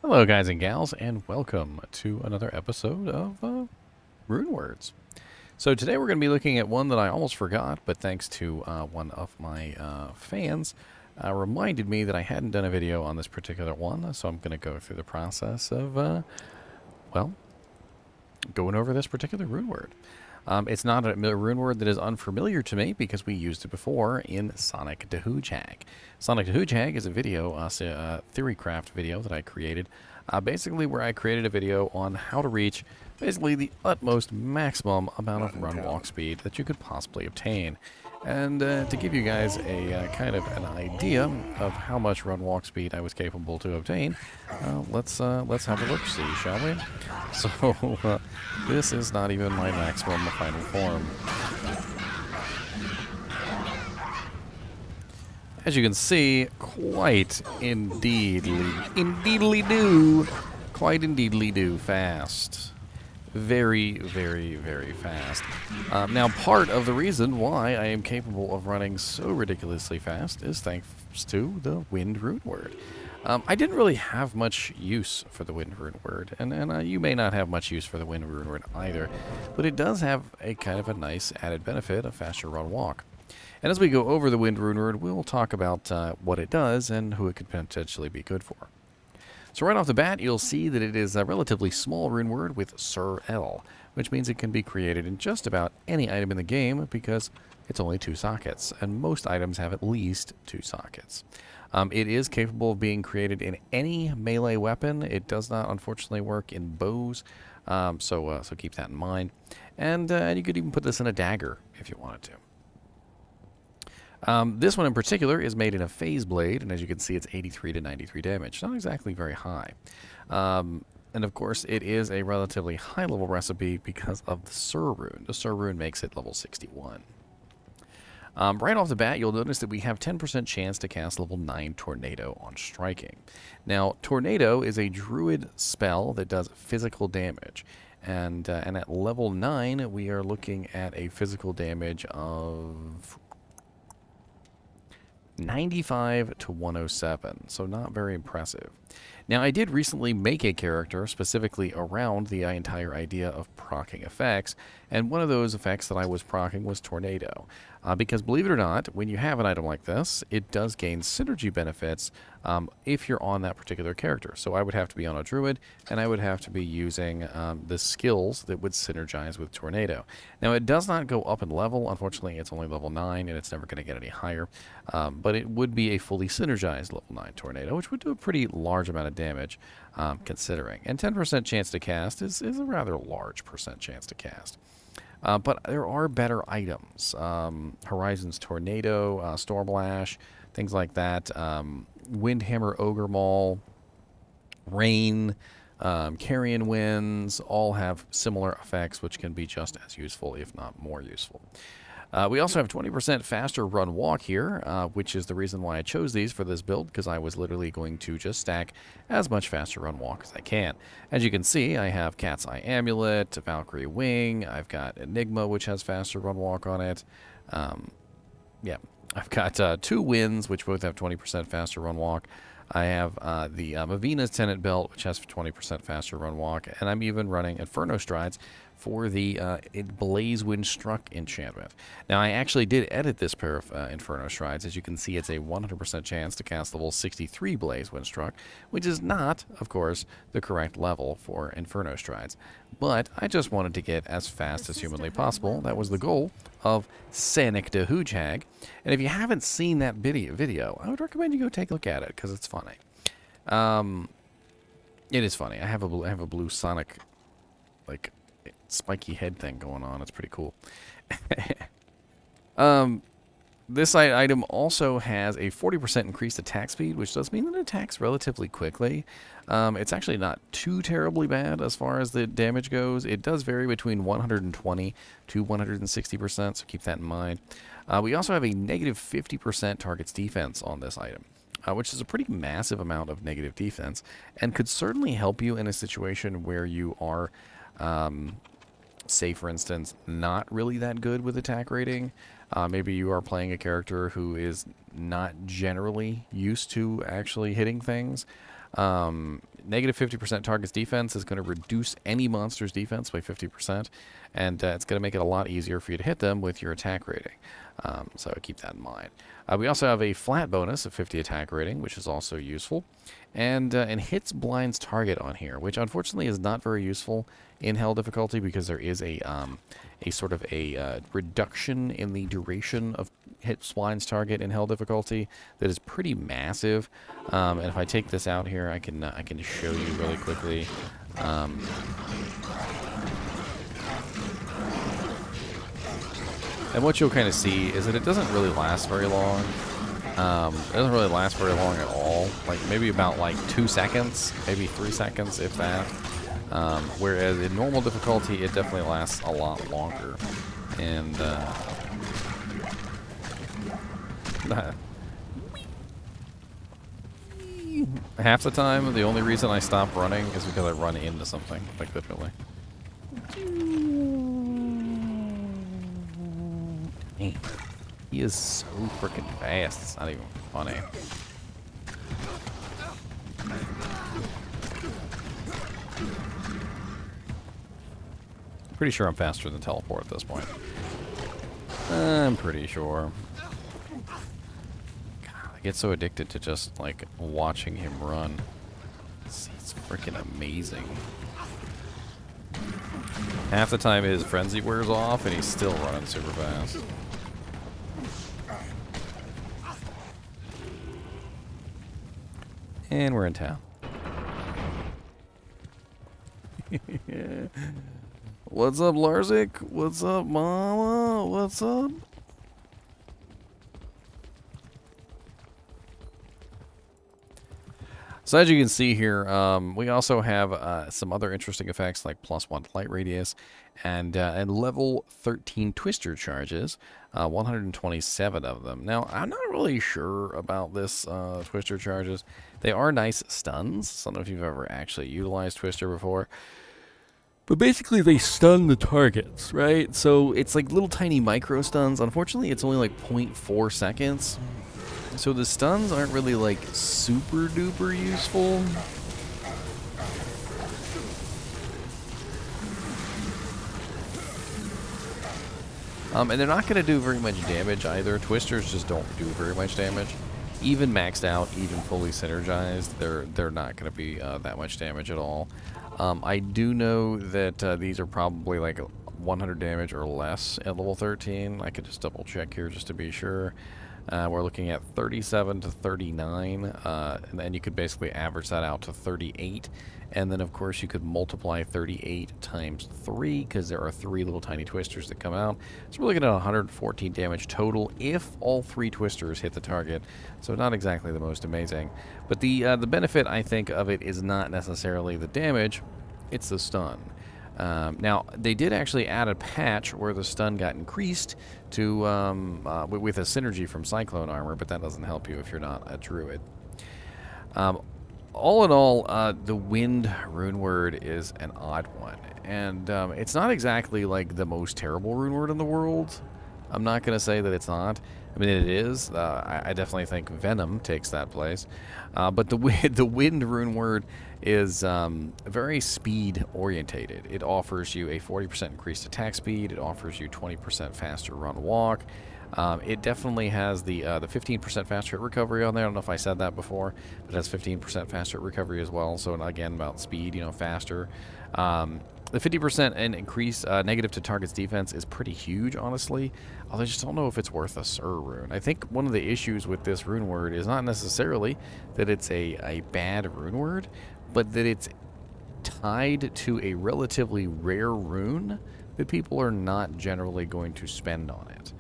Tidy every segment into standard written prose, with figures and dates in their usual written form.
Hello, guys and gals, and welcome to another episode of Rune Words. So today we're going to be looking at one that I almost forgot, but thanks to one of my fans, reminded me that I hadn't done a video on this particular one, so I'm going to go through the process of, well, going over this particular rune word. It's not a rune word that is unfamiliar to me because we used it before in Sonic the Hedgehog. Sonic the Hedgehog is a video, theorycraft video that I created, basically where I created a video on how to reach basically the utmost maximum amount of run walk speed that you could possibly obtain. And to give you guys a kind of an idea of how much run walk speed I was capable to obtain, let's have a look, see, shall we? So this is not even my maximum final form. As you can see, quite indeedly do fast. Very, very, very fast. Now, part of the reason why I am capable of running so ridiculously fast is thanks to the Wind Rune Word. I didn't really have much use for the Wind Rune Word, and you may not have much use for the Wind Rune Word either, but it does have a kind of a nice added benefit of faster run walk. And as we go over the Wind Rune Word, we'll talk about what it does and who it could potentially be good for. So right off the bat, you'll see that it is a relatively small rune word with Sir L, which means it can be created in just about any item in the game because it's only 2 sockets, and most items have at least 2 sockets. It is capable of being created in any melee weapon. It does not, unfortunately, work in bows, so keep that in mind. And you could even put this in a dagger if you wanted to. This one in particular is made in a phase blade, and as you can see, it's 83 to 93 damage. Not exactly very high. And of course, it is a relatively high-level recipe because of the Sir Rune. The Sir Rune makes it level 61. Right off the bat, you'll notice that we have 10% chance to cast level 9 Tornado on striking. Now, Tornado is a druid spell that does physical damage. And at level 9, we are looking at a physical damage of 95 to 107, so not very impressive. Now, I did recently make a character specifically around the entire idea of proccing effects, and one of those effects that I was proccing was Tornado. Because believe it or not, when you have an item like this, it does gain synergy benefits if you're on that particular character. So I would have to be on a druid, and I would have to be using the skills that would synergize with Tornado. Now, it does not go up in level. Unfortunately, it's only level 9, and it's never going to get any higher. But it would be a fully synergized level 9 Tornado, which would do a pretty large amount of damage, considering. And 10% chance to cast is a rather large percent chance to cast. But there are better items. Horizon's Tornado, Stormlash, things like that. Windhammer Ogre Maul, Rain, Carrion Winds, all have similar effects which can be just as useful, if not more useful. We also have 20% faster run walk here, which is the reason why I chose these for this build, because I was literally going to just stack as much faster run walk as I can. As you can see, I have Cat's Eye Amulet, Valkyrie Wing, I've got Enigma, which has faster run walk on it. Yeah, I've got 2 Winds, which both have 20% faster run walk. I have the Mavina's Tenant Belt, which has 20% faster run walk, and I'm even running Inferno Strides for the Blaze Wind Struck enchantment. Now, I actually did edit this pair of Inferno Strides. As you can see, it's a 100% chance to cast level 63 Blaze Wind Struck, which is not, of course, the correct level for Inferno Strides. But I just wanted to get as fast as humanly possible. That was the goal of Sonic the Hedgehog. And if you haven't seen that video, I would recommend you go take a look at it, because it's funny. It is funny. I have a blue Sonic, like, spiky head thing going on. It's pretty cool. This item also has a 40% increased attack speed, which does mean that it attacks relatively quickly. It's actually not too terribly bad as far as the damage goes. It does vary between 120 to 160%, so keep that in mind. We also have a negative 50% target's defense on this item, which is a pretty massive amount of negative defense, and could certainly help you in a situation where you are, say, for instance, not really that good with attack rating. Maybe you are playing a character who is not generally used to actually hitting things. negative 50% target's defense is going to reduce any monster's defense by 50%, and it's going to make it a lot easier for you to hit them with your attack rating. So keep that in mind. We also have a flat bonus of 50 attack rating, which is also useful, and hits blinds target on here, which unfortunately is not very useful in hell difficulty because there is a sort of a reduction in the duration of hit blinds target in hell difficulty that is pretty massive. And if I take this out here, I can show you really quickly. And what you'll kind of see is that it doesn't really last very long. It doesn't really last very long at all. Like maybe about like 2 seconds, maybe 3 seconds, if that. Whereas in normal difficulty, it definitely lasts a lot longer. And half the time, the only reason I stop running is because I run into something, like literally. Man, he is so freaking fast. It's not even funny. Pretty sure I'm faster than teleport at this point. I'm pretty sure. God, I get so addicted to just like watching him run. It's freaking amazing. Half the time his frenzy wears off and he's still running super fast. And we're in town. What's up, Larzik? What's up, Mama? What's up? So as you can see here, we also have some other interesting effects like +1 light radius and level 13 twister charges, 127 of them. Now, I'm not really sure about this twister charges. They are nice stuns. I don't know if you've ever actually utilized twister before. But basically, they stun the targets, right? So it's like little tiny micro stuns. Unfortunately, it's only like 0.4 seconds. So the stuns aren't really like super duper useful. And they're not going to do very much damage either. Twisters just don't do very much damage. Even maxed out, even fully synergized, they're not going to be that much damage at all. I do know that these are probably like 100 damage or less at level 13. I could just double check here just to be sure. We're looking at 37 to 39, and then you could basically average that out to 38. And then, of course, you could multiply 38 times 3, because there are 3 little tiny twisters that come out. So we're looking at 114 damage total if all 3 twisters hit the target. So not exactly the most amazing. But the benefit, I think, of it is not necessarily the damage, it's the stun. Now, they did actually add a patch where the stun got increased to with a synergy from Cyclone Armor, but that doesn't help you if you're not a druid. All in all, the Wind rune word is an odd one, and it's not exactly like the most terrible rune word in the world. I'm not going to say that it's not. I mean, it is. I definitely think Venom takes that place. But the Wind rune word is very speed orientated. It offers you a 40% increased attack speed. It offers you 20% faster run walk. It definitely has the 15% faster hit recovery on there. I don't know if I said that before, but it has 15% faster hit recovery as well. So again, about speed, you know, faster. The 50% and increase negative to target's defense is pretty huge, honestly. Although I just don't know if it's worth a Sur rune. I think one of the issues with this rune word is not necessarily that it's a bad rune word, but that it's tied to a relatively rare rune that people are not generally going to spend on it.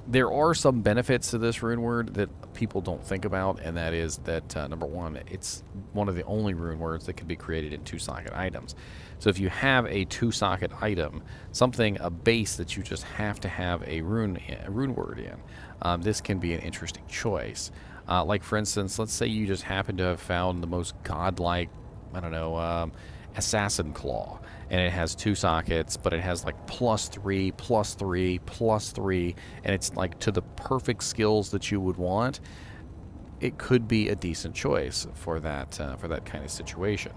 There are some benefits to this rune word that people don't think about, and that is that, number one, it's one of the only rune words that can be created in 2-socket items. So if you have a 2-socket item, a base that you just have to have a rune word in, this can be an interesting choice. Like, for instance, let's say you just happen to have found the most godlike, I don't know, Assassin Claw, and it has 2 sockets, but it has like +3, +3, +3, and it's like to the perfect skills that you would want. it could be a decent choice for that kind of situation,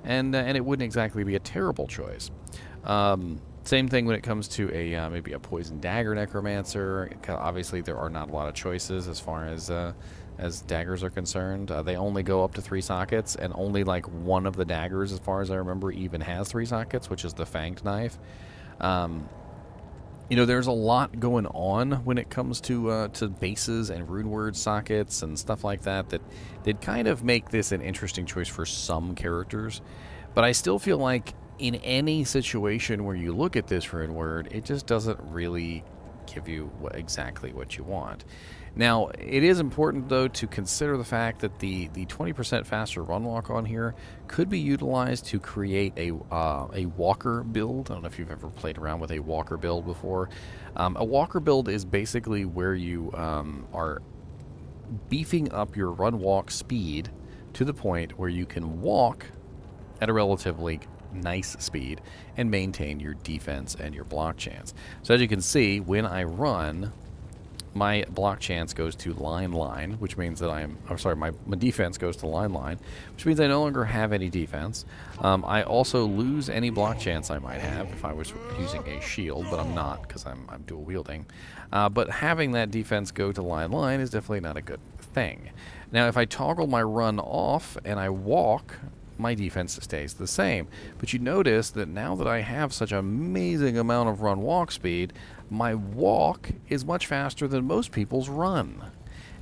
and it wouldn't exactly be a terrible choice. Same thing when it comes to a maybe a poison dagger necromancer. Obviously, there are not a lot of choices as daggers are concerned. They only go up to 3 sockets, and only like one of the daggers, as far as I remember, even has 3 sockets, which is the fanged knife. You know, there's a lot going on when it comes to bases and rune word sockets and stuff like that that kind of make this an interesting choice for some characters. But I still feel like in any situation where you look at this rune word, it just doesn't really give you exactly what you want. Now, it is important, though, to consider the fact that the 20% faster run walk on here could be utilized to create a walker build. I don't know if you've ever played around with a walker build before. A walker build is basically where you are beefing up your run walk speed to the point where you can walk at a relatively nice speed and maintain your defense and your block chance. So as you can see, when I run, my block chance goes to line, which means that my defense goes to line, which means I no longer have any defense. I also lose any block chance I might have if I was using a shield, but I'm not because I'm dual wielding. But having that defense go to line is definitely not a good thing. Now, if I toggle my run off and I walk, my defense stays the same. But you notice that now that I have such an amazing amount of run walk speed, my walk is much faster than most people's run.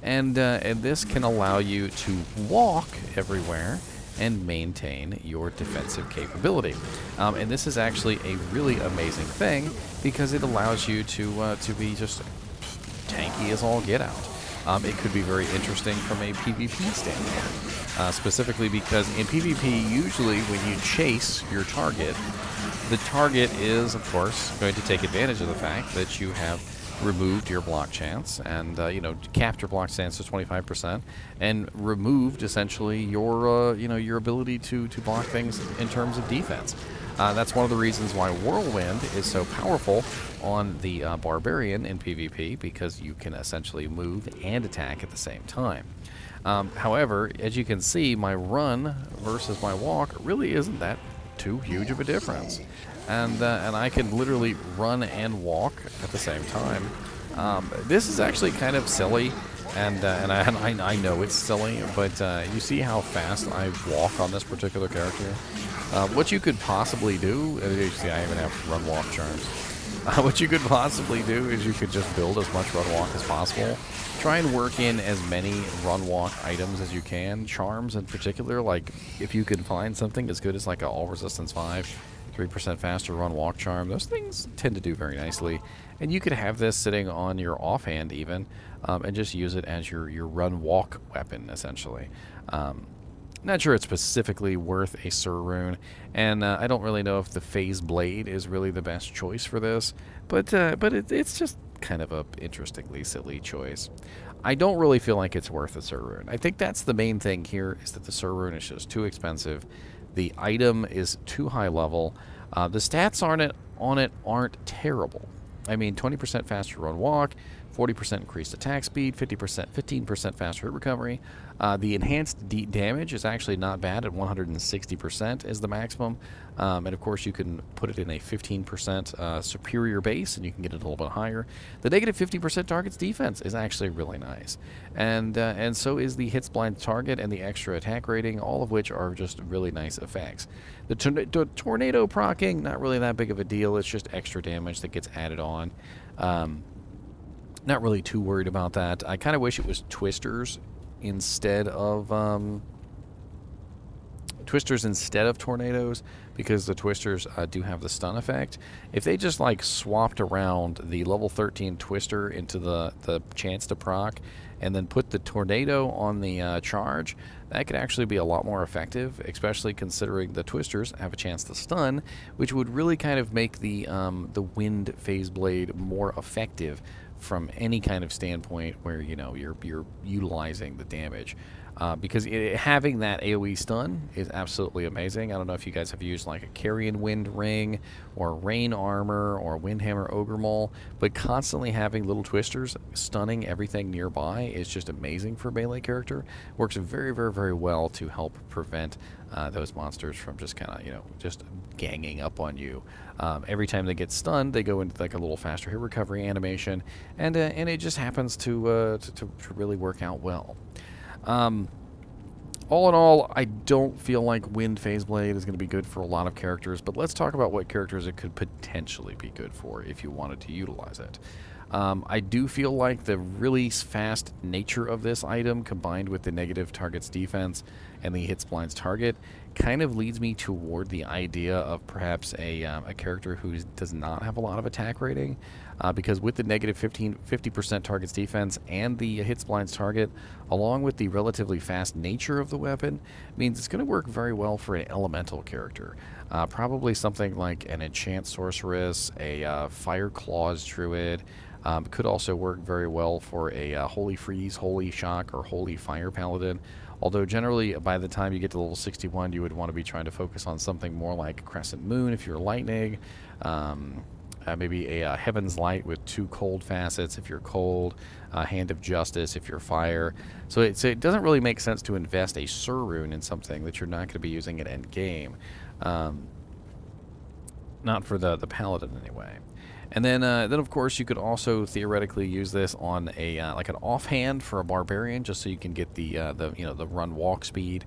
And this can allow you to walk everywhere and maintain your defensive capability. And this is actually a really amazing thing because it allows you to be just tanky as all get out. It could be very interesting from a PvP standpoint, specifically because in PvP, usually when you chase your target, the target is, of course, going to take advantage of the fact that you have removed your block chance and, capped your block chance to 25% and removed, essentially, your ability to block things in terms of defense. That's one of the reasons why Whirlwind is so powerful on the Barbarian in PvP, because you can essentially move and attack at the same time. However, as you can see, my run versus my walk really isn't that too huge of a difference. And I can literally run and walk at the same time. This is actually kind of silly, and I know it's silly, but you see how fast I walk on this particular character? What you could possibly do, you see I even have run walk charms. What you could possibly do is you could just build as much run walk as possible. Try and work in as many run walk items as you can. Charms in particular, like if you can find something as good as like a all resistance 5, 3% faster run walk charm, those things tend to do very nicely. And you could have this sitting on your offhand even, and just use it as your run walk weapon essentially. Not sure it's specifically worth a Sir Rune, and I don't really know if the Phase Blade is really the best choice for this, but it's just kind of a interestingly silly choice. I don't really feel like it's worth a Sir Rune. I think that's the main thing here, is that the Sir Rune is just too expensive. The item is too high level. The stats on it aren't terrible. I mean, 20% faster run walk, 40% increased attack speed, 15% faster hit recovery. The enhanced damage is actually not bad at 160% is the maximum. And of course, you can put it in a 15% superior base, and you can get it a little bit higher. The negative 50% target's defense is actually really nice. And so is the hits blind target and the extra attack rating, all of which are just really nice effects. The tornado proccing, not really that big of a deal. It's just extra damage that gets added on. Not really too worried about that. I kind of wish it was twisters instead of tornadoes, because the twisters do have the stun effect. If they just like swapped around the level 13 twister into the chance to proc and then put the tornado on the charge, that could actually be a lot more effective, especially considering the twisters have a chance to stun, which would really kind of make the wind phase blade more effective from any kind of standpoint where you're utilizing the damage. because having that AoE stun is absolutely amazing. I don't know if you guys have used like a Carrion Wind Ring or Rain Armor or Windhammer Ogre Maul, but constantly having little twisters stunning everything nearby is just amazing for a melee character. Works very, very, very well to help prevent those monsters from just kind of, just ganging up on you. Every time they get stunned, they go into like a little faster hit recovery animation, and it just happens to really work out well. All in all, I don't feel like Wind Phase Blade is going to be good for a lot of characters, but let's talk about what characters it could potentially be good for if you wanted to utilize it. I do feel like the really fast nature of this item combined with the negative target's defense and the hits blinds target kind of leads me toward the idea of perhaps a character who does not have a lot of attack rating, because with the negative 50% target's defense and the hits blinds target, along with the relatively fast nature of the weapon, means it's going to work very well for an elemental character. Probably something like an enchant sorceress, a fire claws druid. Could also work very well for a Holy Freeze, Holy Shock, or Holy Fire Paladin. Although generally, by the time you get to level 61, you would want to be trying to focus on something more like Crescent Moon if you're lightning. Maybe a Heaven's Light with 2 cold facets if you're cold. Hand of Justice if you're fire. So it doesn't really make sense to invest a Sur Rune in something that you're not going to be using at end game. Not for the Paladin anyway. And then of course you could also theoretically use this on a like an offhand for a barbarian, just so you can get the run walk speed.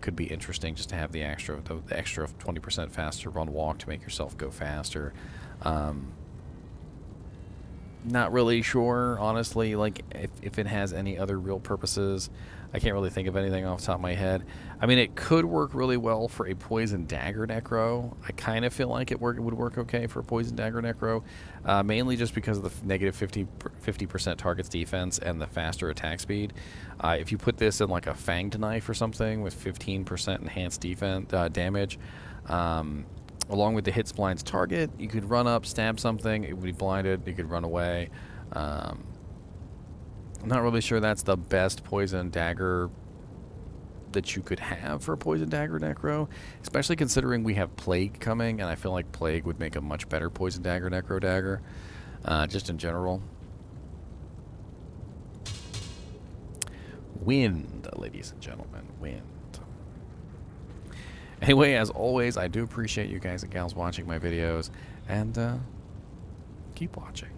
Could be interesting just to have the extra 20% faster run walk to make yourself go faster. Not really sure, honestly, like if it has any other real purposes. I can't really think of anything off the top of my head. I mean, it could work really well for a Poison Dagger Necro. I kind of feel like it would work okay for a Poison Dagger Necro, mainly just because of the negative 50% target's defense and the faster attack speed. If you put this in like a Fanged Knife or something with 15% enhanced defense damage, along with the hits blinds target, you could run up, stab something, it would be blinded, you could run away. I'm not really sure that's the best Poison Dagger that you could have for Poison Dagger Necro, especially considering we have Plague coming, and I feel like Plague would make a much better Poison Dagger Necro dagger, just in general. Wind, ladies and gentlemen, wind. Anyway, as always, I do appreciate you guys and gals watching my videos, and keep watching.